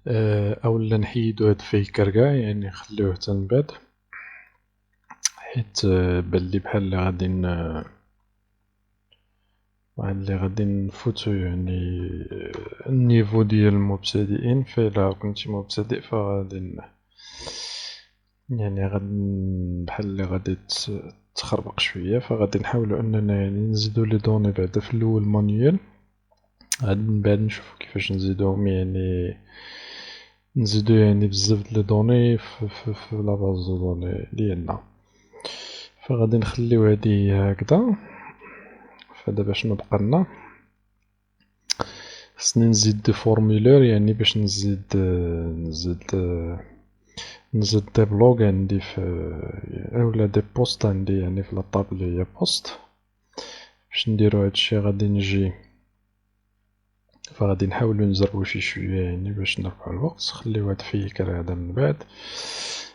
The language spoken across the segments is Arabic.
أولا نحيدو هاد الفيكر قاع، يعني نخليوه حتى من بعد، حيت بانلي بحال غادي نفوتو يعني النيفو ديال المبتدئين. فإلا كنتي مبتدئ فغادي يعني بحال غادي تخربق شوية. فغادي نحاولو أننا يعني نزيدو لي دوني بعدا في الأول مانيوال، عاد من بعد نشوفو كيفاش نزيدوهم، يعني نزيدو يعني بزاف د لي دوني في لاباز دو دوني ديالنا. فغادي نخليو هادي هكدا. فدابا شنو بقالنا؟ خصني نزيد دي فورمولير، يعني باش نزيد دي بلوغ عندي في اولا دي بوست عندي يعني في لاطابل هي بوست. باش نديرو هادشي غادي نجي، فغادي نحاولو نزربو شوية يعني باش نربحو الوقت. خليو هاد الفيكر هذا من بعد،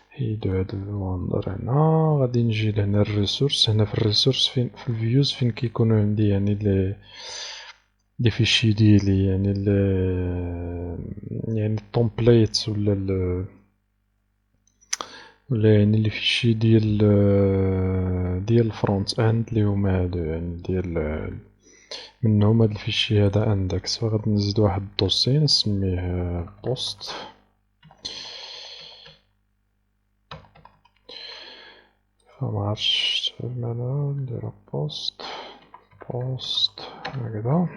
حيدو هاد الواندر هنا. غادي نجي لهنا الريسورس. هنا في الريسورس فين في الفيوز فين كيكونو عندي يعني لي فيشي ديالي، يعني يعني التومبليت ولا يعني لي فيشي ديال الفرونت اند لي هما هادو، يعني ديال منهم هاد الفيشي هذا اندكس. فغادي نزيد واحد الدوسي نسميه بوست. فمعرفتش مالا نديرو بوست هكذا.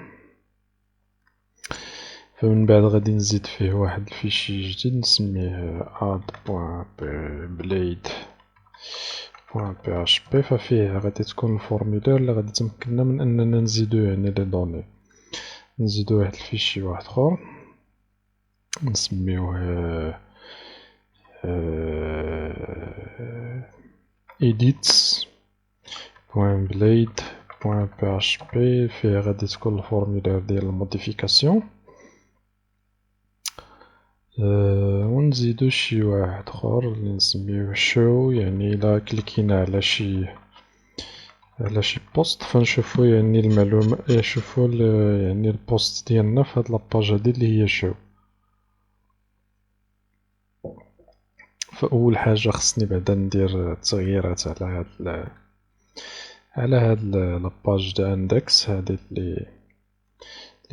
فمن بعد غادي نزيد فيه واحد الفيشي جديد نسميه add.blade.php. ففيه غادي تكون الفورمولير اللي غادي تمكننا من اننا نزيدو يعني لي دوني. نزيدو واحد الفيشي واحد اخر نسميوه edits.blade.php. فيه غادي تكون الفورمولير ديال الموديفيكاسيون. ونزيدو شي واحد اخر اللي نسميوه show، يعني الا كليكينا على شي بوست فنشوفو يعني المعلومة، نشوفو يعني البوست ديالنا في هاد لاباج هادي اللي هي show. فأول حاجة خصني بعدا ندير تغييرات على هاد لاباج د اندكس هادي اللي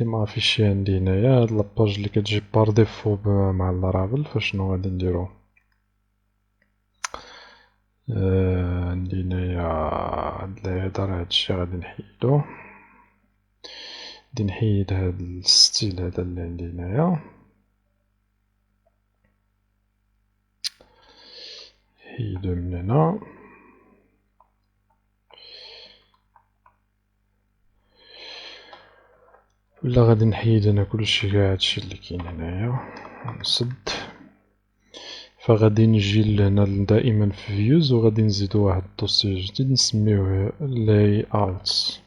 ما فيش عندي هنايا. هاد لاباج اللي كتجي بار ديفو مع اللارافيل. فشنو غادي نديرو؟ عندي هنايا هاد الهيدر، هادشي غادي نحيدو. غادي نحيد هاد الستيل هذا اللي عندي هنايا، نحيدو من هنا. ولا غادي نحيد انا كلشي كاع هادشي اللي كاين هنايا نسد. فغادي نجي لهنا دائما في فيوز وغادي نزيدو واحد الدوسي جديد نسميوه لاي اوتس.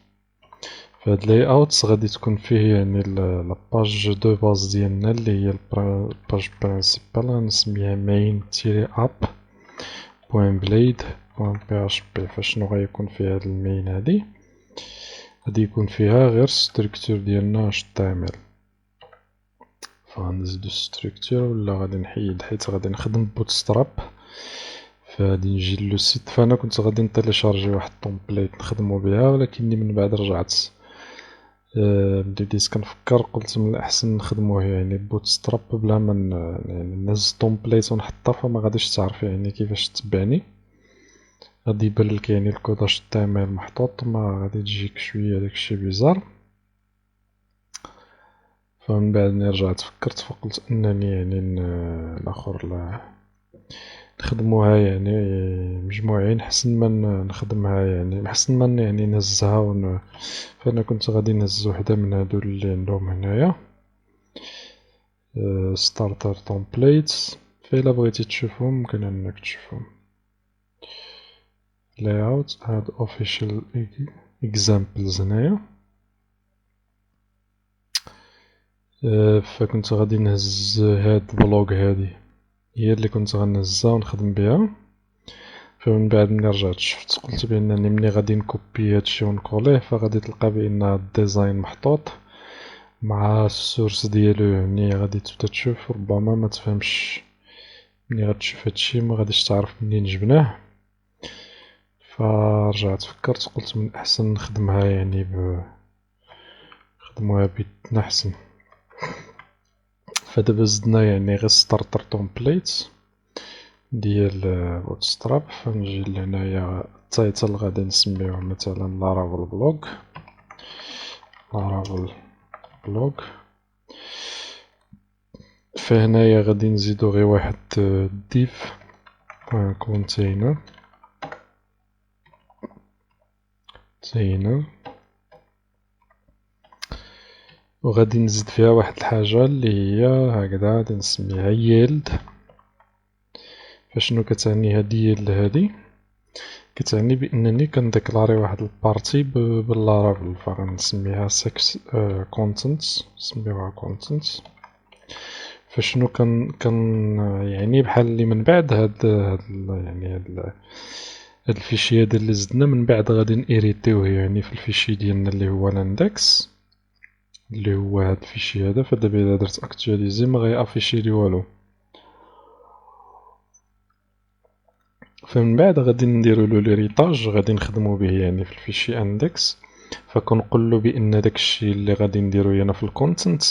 فهاد لاي اوتس غادي تكون فيه يعني لاباج دو باز ديالنا اللي هي الباج برينسيبال، غنسميها main-app.blade.php. فشنو غيكون فيها هاد المين هادي؟ غادي يكون فيها غير ستركتور ديالنا HTML. فغنزيدو ستركتور ولا غادي نحيد حيت غادي نخدم بوتستراب. فغادي نجي لو سيت. فانا كنت غادي نتيليشارجي واحد التومبليت نخدمو بها، ولكني من بعد رجعت بديت كنفكر قلت من الأحسن نخدموه يعني بوتستراب بلا ما يعني نهز تومبليت ونحطها. فما غاديش تعرف يعني كيفاش تبعني، غادي يبان لك يعني الكود HTML محطوط، ما غادي تجيك شوية داكشي بيزار. فمن بعد ملي رجعت فكرت فقلت انني يعني الاخر نخدموها يعني مجموعين حسن ما نخدمها يعني حسن ما يعني نهزها فانا كنت غادي نهز وحده من هادو اللي عندهم هنايا ستارتر تومبليتس. فإلا بغيتي تشوفهم ممكن انك تشوفهم. layout هاد official examples هنايا. فكنت غادي نهز هاد البلوغ هادي هي اللي كنت غنهزها ونخدم بها. فمن بعد ملي رجعت شفت قلت بانني ملي غادي نكوبي هادشي ونكوليه فغادي تلقى بان الديزاين محطوط مع السورس ديالو. يعني غادي تبدا تشوف ربما ما تفهمش ملي غتشوف هادشي ما غاديش تعرف منين جبناه، فرجعت فكرت قلت من الأحسن نخدمها يعني نخدموها بيدنا أحسن. فدابا زدنا يعني غير ستارتر تومبليت ديال بوتستراب. فنجي لهنايا التايتل غادي نسميوه مثلا لارافيل بلوغ، لارافيل بلوغ. فهنايا غادي نزيدو غير واحد ديف كونتينر وغادي نزيد فيها واحد الحاجة اللي هي هكذا غادي نسميها ييلد. فشنو كتعني هاد ييلد هادي؟ كتعني بأنني كنديكلاري واحد البارتي باللارافيل، فغنسميها contents، نسميوها contents. فشنو كان يعني بحال اللي من بعد هاد الفيشي هذا اللي زدنا من بعد غادي نإيريتيوه يعني في الفيشي ديالنا اللي هو الاندكس اللي هو هاد الفيشي هذا. فدابا إلا درت اكتواليزي ما غيافيشي لي والو. فمن بعد غادي نديرولو ليريطاج، غادي نخدمو به يعني في الفيشي اندكس. فكنقولو بأن داكشي اللي غادي نديرو هنا في الكونتنت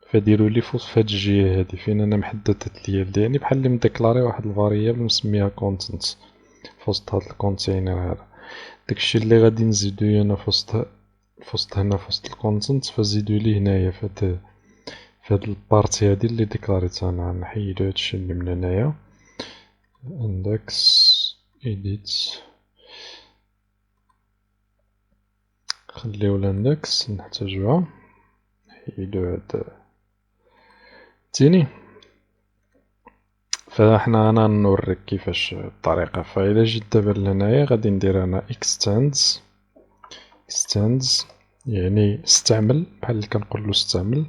فديرولي في هاد الجهة هادي فين أنا محدد هاد اليالد، يعني بحال اللي مديكلاري واحد الفاريابل مسميها كونتنت في وسط هاد الكونتينر هذا. داكشي اللي غادي نزيدو هنا في وسط هنا في وسط الكونتنت فزيدوليه هنايا في هاد البارتي هادي اللي ديكلاريتها أنا. نحيدو هادشي اللي من هنايا index edit، خليو الاندكس نحتاجوها، نحيدو هاد تيني. فاحنا انا نوريك كيفاش الطريقة. فإلا جيت دابا لهنايا غادي ندير انا extends يعني استعمل، بحال اللي كنقولو استعمل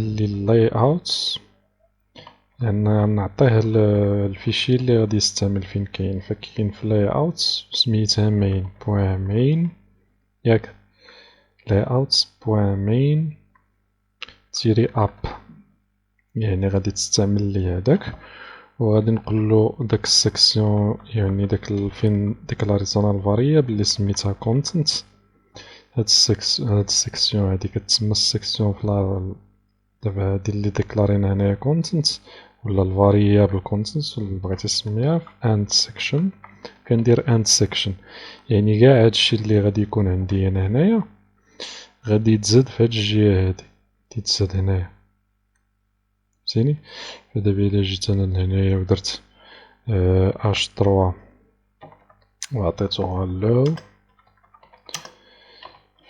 لي اللاي اوت، لأن نعطيه الفيشي اللي غادي يستعمل فين كاين. فكاين في لاي اوت سميتها main بوان main ياك لاي اوت بوان main تيري اب، يعني غادي تستعمل لي هداك. وغادي نقولو داك السيكسيون يعني داك فين ديكلاريتنا الفاريابل اللي سميتها كونتنت. هاد السيكسيون هادي كتسمى السيكسيون في دابا هادي اللي ديكلارينا هنايا كونتنت ولا الفاريابل كونتنت ولا بغيتي تسميها اند سيكشن. كندير اند سيكشن يعني كاع هادشي اللي غادي يكون عندي انا هنايا غادي يتزاد في هاد الجهة هادي، تيتزاد هنايا فهمتيني. فدابا إلا جيت أنا لهنايا ودرت اش تروا وعطيتوها لو،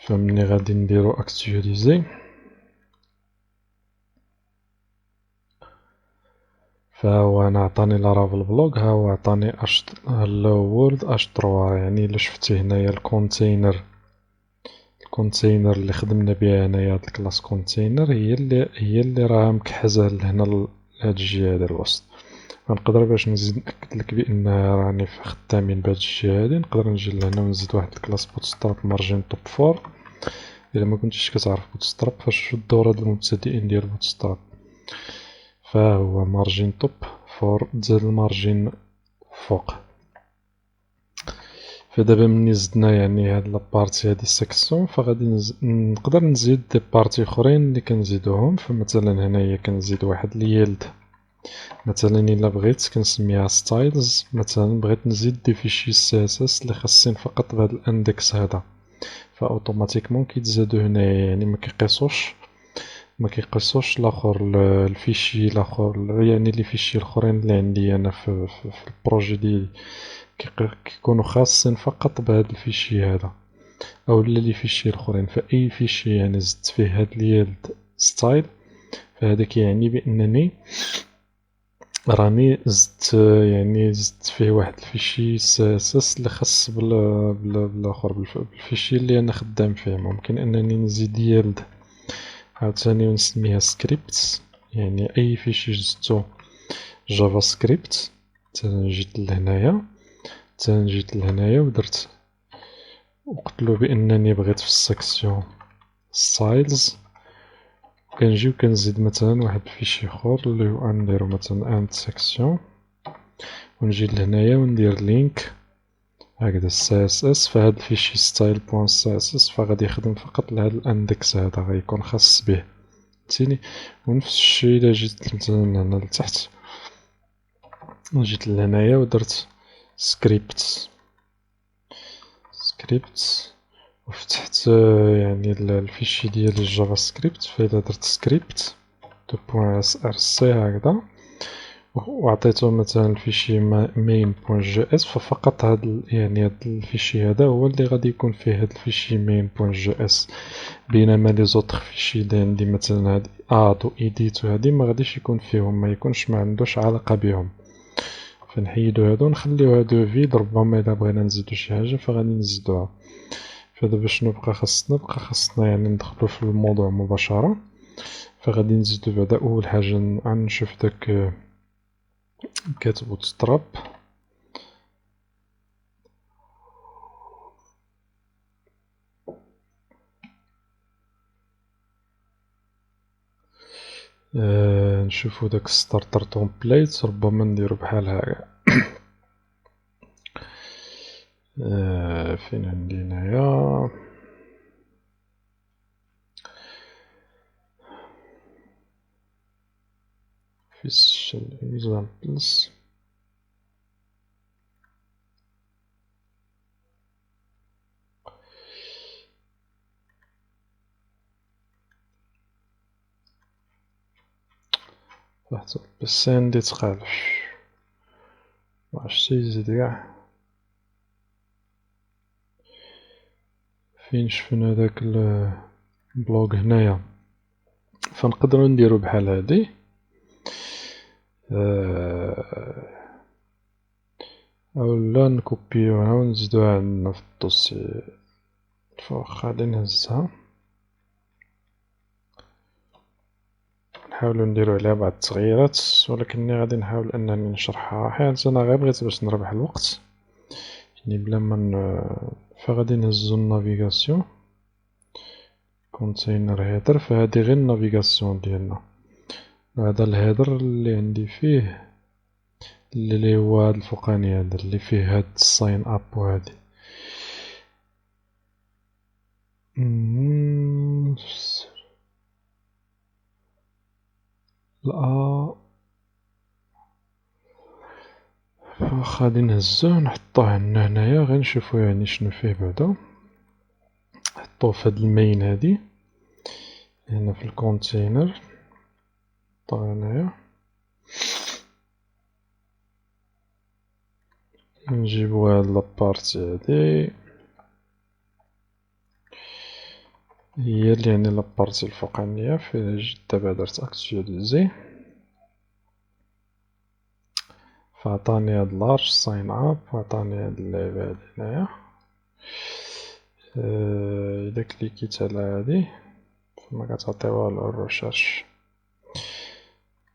فمني غادي نديرو اكتواليزي فهو أنا عطاني لارافيل بلوغ، ها هو عطاني لو وورد اش تروا. يعني إلا شفتي هنايا الكونتينر اللي خدمنا بها هنايا هاد الكلاس كونتينر هي اللي راها مكحزة لهنا لهاد الجهة هادا الوسط. غنقدر باش نزيد نأكد لك بأن راني خدامين بهاد الجهة هادي نقدر نجي لهنا ونزيد واحد الكلاس بوتستراب مارجين توب فور. إلا ما كنتيش كتعرف بوتستراب فشوف الدورة ديال المبتدئين ديال بوتستراب، فهو مارجين توب فور تزاد المارجين فوق. فدابا مني زدنا يعني هاد لابارتي هادي سيكسيون فغادي نقدر نزيد دي بارتي اخرين اللي كنزيدوهم. فمثلا هنايا كنزيد واحد اليلد مثلا الا بغيت كنسميها ستايلز. مثلا بغيت نزيد دي فيشي سي اس اس اللي خاصين فقط بهاد الاندكس هذا فاوتوماتيكمون كيتزادو هنايا، يعني ما كيقيسوش الاخر الفيشي الاخر، يعني لي فيشي الاخرين اللي عندي انا في البروجي ديالي كيكونوا خاصين فقط بهذا الفيشي هذا او لي فيشي الاخرين. فاي فيشي يعني زدت فيه هاد اليلد ستايل فهذا كيعني بانني راني زدت فيه واحد الفيشي سي اس اس اللي خاص بالاخر بالفيشي اللي انا خدام فيه. ممكن انني نزيد يلد عاوتاني ونسميها سكريبت، يعني اي فيشي زدتو جافا سكريبت. جيت لهنايا ودرت وقلت له بانني بغيت في السيكسيون ستايلز كنجيو كنزيد مثلا واحد الفيشي خور اللي هو نديرو مثلا اند سيكسيون، ونجي لهنايا وندير لينك هكذا CSS. فهاد الفيشي ستايل بوان CSS فغادي يخدم فقط لهاد الاندكس هذا، غيكون خاص به فهمتيني. ونفس الشي الا جيت مثلا هنا لتحت، جيت لهنايا ودرت سكريبت وفتحت يعني الفيشي ديال الجافا سكريبت. فإلا درت سكريبت دو بوان src هكذا وعطيته مثلا الفيشي main.js، ففقط هاد يعني هاد الفيشي هذا هو اللي غادي يكون فيه هاد الفيشي main.js، بينما لي زوطخ فيشي اللي عندي مثلا هاد add و edit و هادي ما غاديش يكون فيهم، ما يكونش ما عندوش علاقة بهم. فنحيدو هادو ونخليو هادو فيد، ربما الا بغينا نزيدو شي حاجة فغادي نزيدوها. فدابا شنو بقى خاصنا؟ بقى خاصنا يعني ندخلو في الموضوع مباشرة. فغادي نزيدو بعدا أول حاجة نشوف داك كات بوتستراب. نشوفو داك ستارتر تومبليت، ربما نديرو بحال هكا. فين عندي هنايا فيشن اكزامبلز. بس عندي تقالش معرفتش يزيد قاع. فين شفنا داك البلوغ هنايا، فنقدروا نديرو بحال هادي. اولا نكوبيوها ونزيدوها عندنا في الدوسي الفوق. غادي نهزها، نحاولو نديرو عليها بعض التغييرات، ولكني غادي نحاول انني نشرحها. حيت انا غير بغيت باش نربح الوقت يعني بلا ما فغادي نهزو النافيغاسيون كونتينر هيدر. فهادي غير النافيغاسيون ديالنا. هذا الهيدر اللي عندي فيه اللي هو هاد الفوقاني هذا اللي فيه هاد الساين اب وهادي. لا غادي نهزوه نحطوه عندنا هنايا، غير نشوفو يعني شنو فيه بعدا. نحطوه في هاد المين هادي هنا في الكونتينر، نحطوه هنايا. نجيبو هاد لابارتي هادي هي اللي يعني لابارتي الفوقانية. في جيت دابا درت اكتواليزي فعطاني هاد لارج ساين اب وعطاني هاد اللعبة هادي هنايا. إذا كليكيت على هادي فما كتعطيوها الريشيرش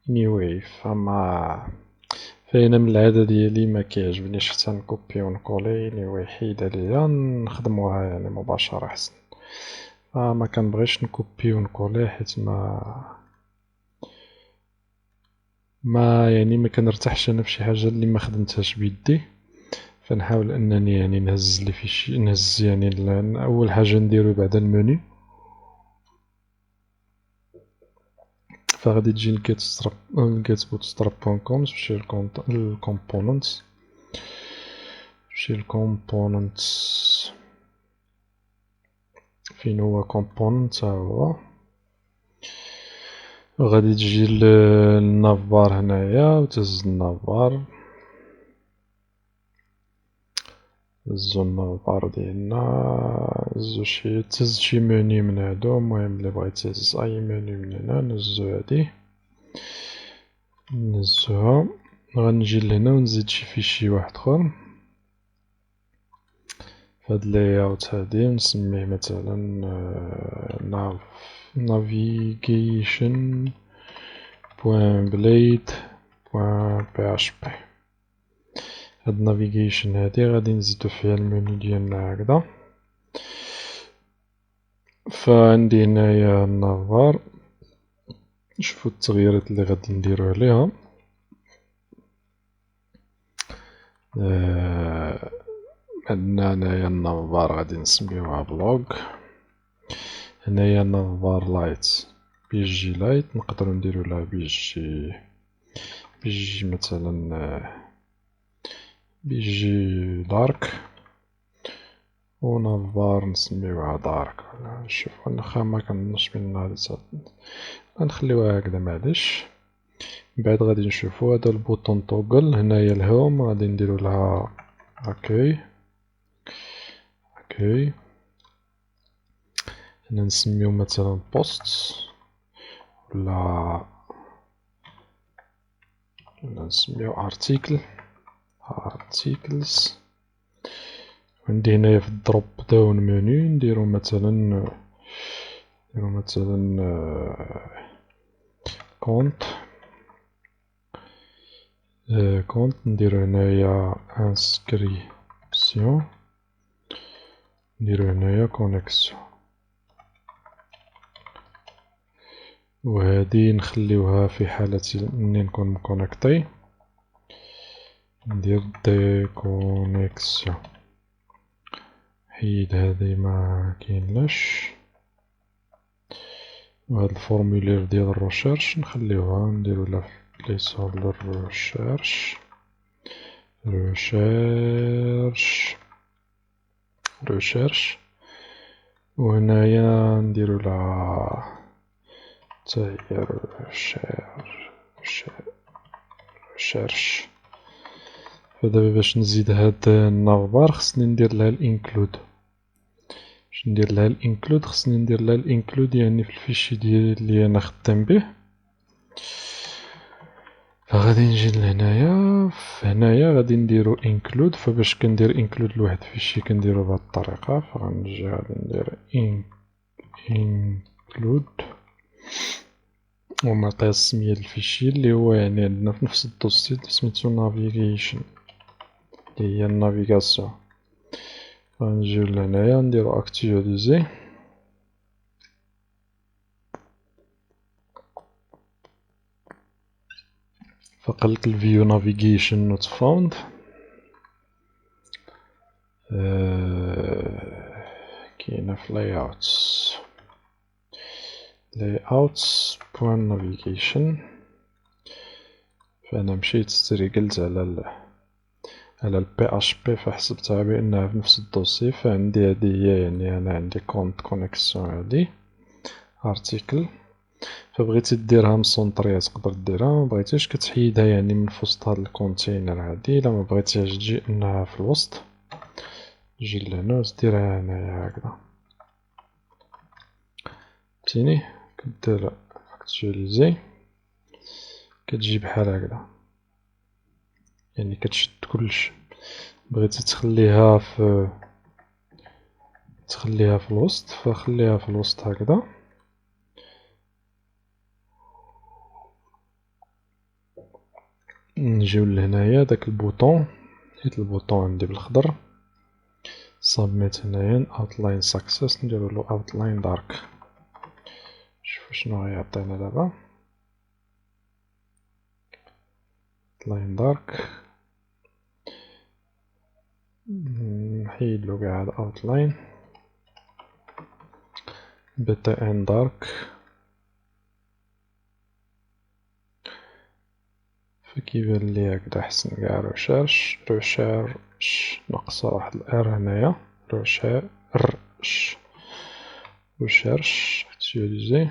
anyway. فأنا من العادة ديالي ما كيعجبنيش حتى نكوبي ونكولي anyway، حيد عليا نخدموها يعني مباشرة أحسن. ما كنبغيش نكوبي ونكولي حيت ما يعني ما كنرتاحش انا فشي حاجه اللي ما خدمتهاش بيدي. فنحاول انني يعني نهز لي فيشي، نهز يعني اول حاجه نديرو بعد المنيو. فغادي تجي الجيت بوتستراب بوان كوم، تمشي للكومبوننتس، تمشي للكومبوننتس. فين هو كومبوننت؟ ها هو. غادي تجي للنافبار هنايا وتهز النافبار، هزو النافبار ديالنا، تهز شي منيو من هادو. المهم اللي بغيت تهز اي منيو من هنا نهزو هادي نهزوها. غنجي لهنا ونزيد شي فيشي واحد خر فهاد لاياوت هادي، نسميه مثلا navigation بوان بليد بوان php. هاد نافيغيشن هادي غادي نزيدو فيها المنيو ديالنا هكذا. فعندي هنايا النافبار نشوفو التغييرات اللي غادي نديرو عليها. عندنا هنايا النافبار غادي نسميوها بلوغ. هنايا النافبار لايت بيجي لايت نقدرو نديرو لها بيجي مثلا بيجي دارك، و نافبار نسميوها دارك. شوفو نخا مكنظنش بان هادي غنخليوها هكدا معليش. من بعد غادي نشوفو هذا البوطون توغل. هنايا الهوم غادي نديرو لها اوكي. هنا نسميو مثلا بوست، ولا نسميو ارتيكلز. عندي هنايا في الدروب داون منيو نديرو مثلا كونت. نديرو هنايا انسكريبسيون، نديرو هنايا كونيكسيون، وهادي نخليوها في حالة مني نكون مكونيكتي ندير ديكونيكسيون. حيد هادي ما كاينلاش. وهاد الفورمولير ديال الريشيرش نخليوها نديرو لها بليس هولدر ريشيرش. وهنايا نديرو لها حتى هي ريشيرش. فدابا باش نزيد هاد النافبار خصني ندير لها الانكلود. باش ندير لها الانكلود خصني ندير لها الانكلود يعني في الفيشي ديالي اللي انا خدام به. فغادي نجي لهنايا، فهنايا غادي نديرو انكلود. فباش كندير انكلود لواحد الفيشي كنديرو بهاد الطريقة. فغنجي غادي ندير انكلود ونعطيها السمية الفيشي اللي هو يعني عندنا في نفس الدوسي سميتو نافيغيشن اللي هي النافيغاسيون. غنجيو لهنايا نديرو اكتواليزي. فقالك الفيو نافيغيشن نوت فاوند. كاينة في layouts بوان نافيغيشن. فانا مشيت ستريقلت على البي اش بي فحسبتها بانها في نفس الدوسي. فعندي هادي هي يعني انا عندي كونت كونيكسيون هادي ارتيكل. فبغيتي ديرها مسونطرية تقدر ديرها، مبغيتيش كتحيدها يعني من فوسط هاد الكونتينر هادي. الا مبغيتيهاش تجي انها في الوسط تجي لهنا وتديرها هنايا هكدا. فهمتيني؟ كدير اكتواليزي كتجي بحال هكدا يعني كتشد كلشي. بغيتي تخليها في الوسط فخليها في الوسط هكدا. نجيو لهنايا داك البوطون، حيت البوطون عندي بالخضر. سبميت هنايا اوتلاين سكسس نديرولو اوتلاين دارك. شوفو شنو غيعطينا دابا. اوتلاين دارك نحيدلو قاع هاد اوتلاين. بي تي ان دارك. فكيبان لي هكدا احسن قاع. ريشيرش ناقصة واحد الار هنايا. ريشيرش اكتواليزي.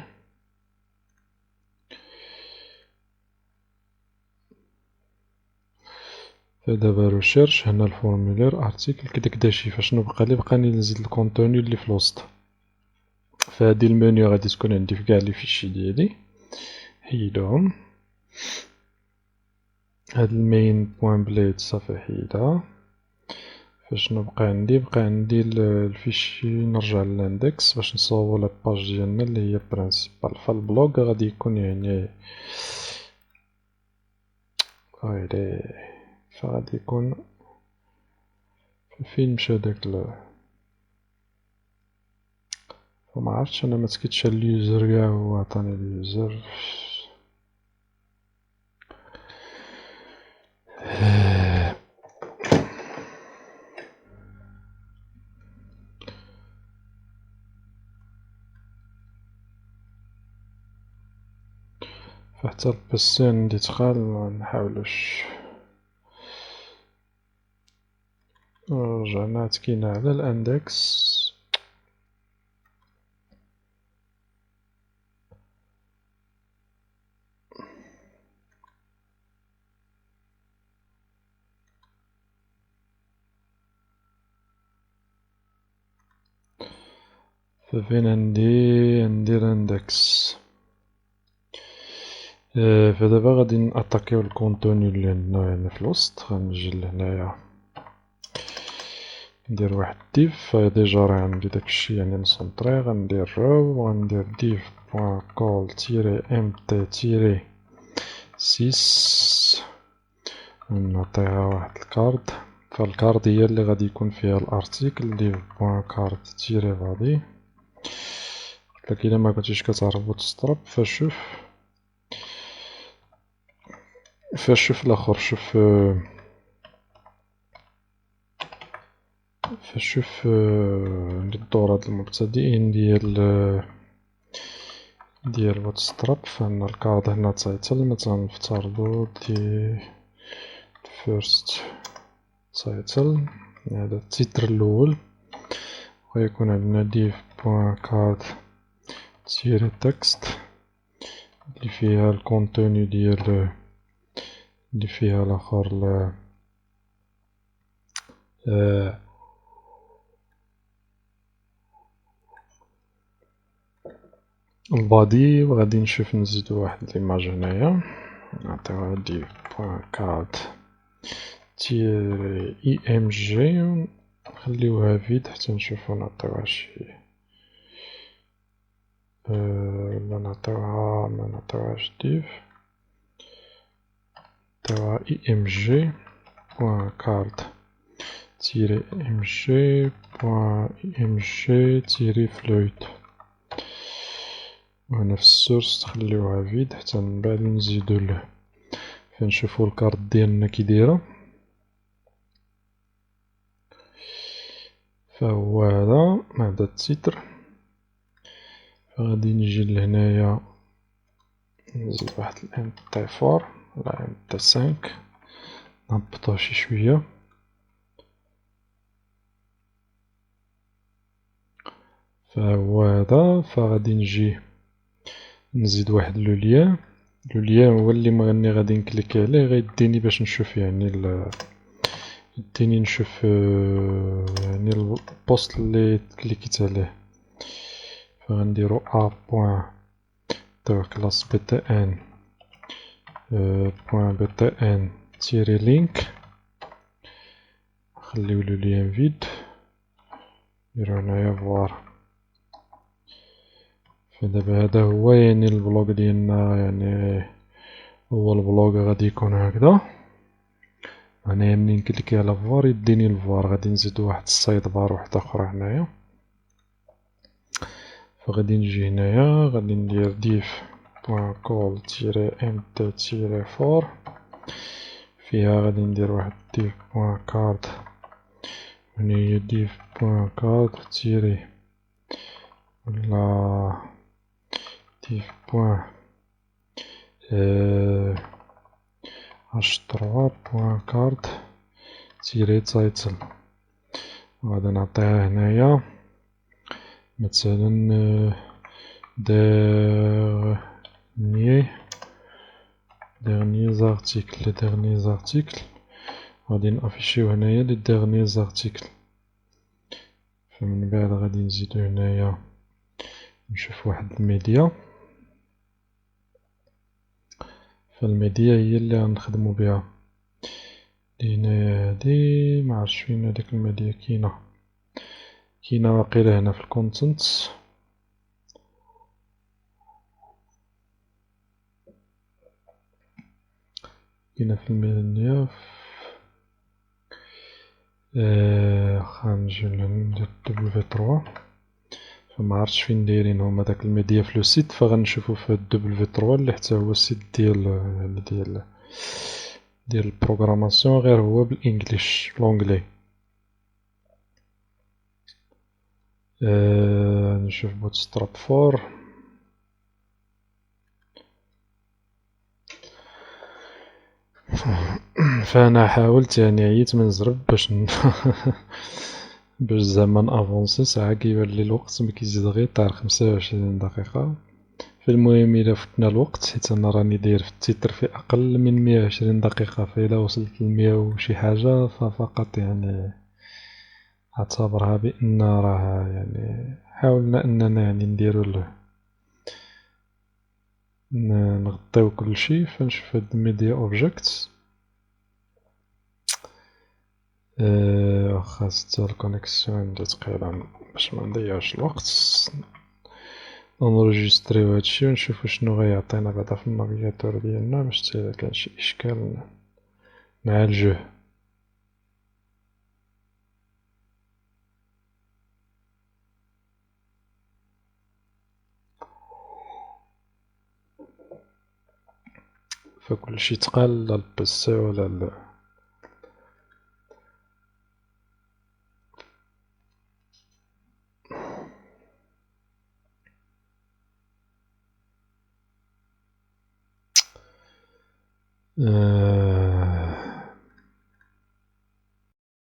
فدابا ريشيرش هنا الفورمولير ارتيكل كداكداشي. فشنو بقالي؟ بقاني نزيد الكونتوني اللي في الوسط. فهادي المنيو غادي تكون عندي في قاع لي فيشي ديالي حيدهم. هاد المين بوان بليد صافي حيدها. فشنو بقى عندي؟ بقى عندي الفيشي نرجع للاندكس باش نصاوبو لاباج ديالنا اللي هي برينسيبال. فالبلوغ غادي يكون يعني فغادي يكون فين مشى داك فمعرفتش انا متكتش اليوزر كاع هو عطاني اليوزر. فحتى البيسي عندي تقال منحاولوش. رجعنا تكينا على الاندكس. ففين عندي ندير اندكس. فدابا غادي ناتاكيو الكونتوني اللي عندنا هنا في الوسط. غنجي لهنايا ندير واحد ديف. ديجا راه عندي داكشي يعني مسونطري. غندير رو وغندير ديف بوان كول تيري ام تي تيري 6. نعطيها واحد الكارد. فالكارد هي اللي غادي يكون فيها الارتيكل. ديف بوان كارد تيري بادي. قلتلك الا ما كنتيش كتعرف بوتستراب فشوف الاخر. شوف للدورة المبتدئين ديال بوتستراب. فان الكارد هنا تايتل. مثلا نفترضو دي فيرست تايتل. هذا التيتر الاول. ويكون عندنا div بوان كارد تيري تكست اللي فيها الكونتوني ديال اللي فيها الاخر البادي. وغادي نشوف نزيدو واحد ليماج هنايا. نعطيوها div بوان كارد تيري اي ام جي. نخليوها فيد حتى نشوفو نعطيوها شي ولا نعطيوها ما نعطيوهاش div. نعطيوها اي ام جي بوان كارد تيري ام جي بوان اي ام جي تيري فلويت. وهنا في السورس تخليوها فيد حتى من بعد نزيدو له فنشوفو الكارد ديالنا كي دايرة. فهو هذا التيتر. فغادي نجي لهنايا نزيد واحد الام تي 4 ولا ام تي 5 نهبطوه شي شوية. فهو هذا. فغادي نجي نزيد واحد لو ليان. لو ليان هو اللي مغني غادي نكليك عليه غيديني باش نشوف يعني يديني نشوف يعني البوست اللي كليكيت عليه. فغنديرو ا بوان دو كلاس بي تي ان بوان بي تي ان تيري لينك. نخليو لو ليان فيد. نديرو هنايا فوار. فدابا هذا هو يعني البلوغ ديالنا. يعني هو البلوغ غادي يكون هكذا. هنايا منين نكليكي على فوار يديني الفوار. غادي نزيدو واحد السايد بار وحدة اخرى هنايا. فغادي نجي هنايا غادي ندير ديف بوان كول تيري ام تي تيري 4. فيها غادي ندير واحد ديف بوان كارد. هنا هي ديف بوان كارد تيري ولا ديف بوان h3 بوان كارد تيري تايتل. وغادي نعطيها هنايا مثلا derniers articles. les derniers articles غادي نافيشيو هنايا les derniers articles. فمن بعد غادي نزيدو هنايا نشوف واحد الميديا. فالميديا هي اللي غنخدمو بها. هنايا هادي معرفتش فين هاديك الميديا كاينة واقيلا هنا في الكونتنت. كاينة في الميديا. غنجيو ندير W3. فما عرفتش فين دايرين هما داك الميديا في لو سيت. فغنشوفو في W3 اللي حتى هو السيت ديال البروغراماسيون غير هو بالانجليش لونجلي. نشوف بوتستراب 4. فأنا حاولت يعني عييت من زرب باش باش زعما نافونسي، ساعة كيبان لي الوقت مكيزيد غير يطير 25 دقيقة. فالمهم إلا فتنا الوقت، حيت أنا راني داير في التيتر في أقل من 120 دقيقة، فإلا وصلت ل100 وشي حاجة ففقط يعني اعتبرها بأن راه يعني حاولنا أننا يعني نديرو نغطيو كلشي. فنشوف هاد ميديا اوبجيكتس، واخا ستة الكونيكسيون عندي تقيلا باش منضيعش الوقت. نونجستريو هادشي ونشوفو شنو غيعطينا بعدا في النافيغاتور ديالنا، باش حتى إلا كان شي إشكال نعالجوه. فكلشي تقال، لا البيسي ولا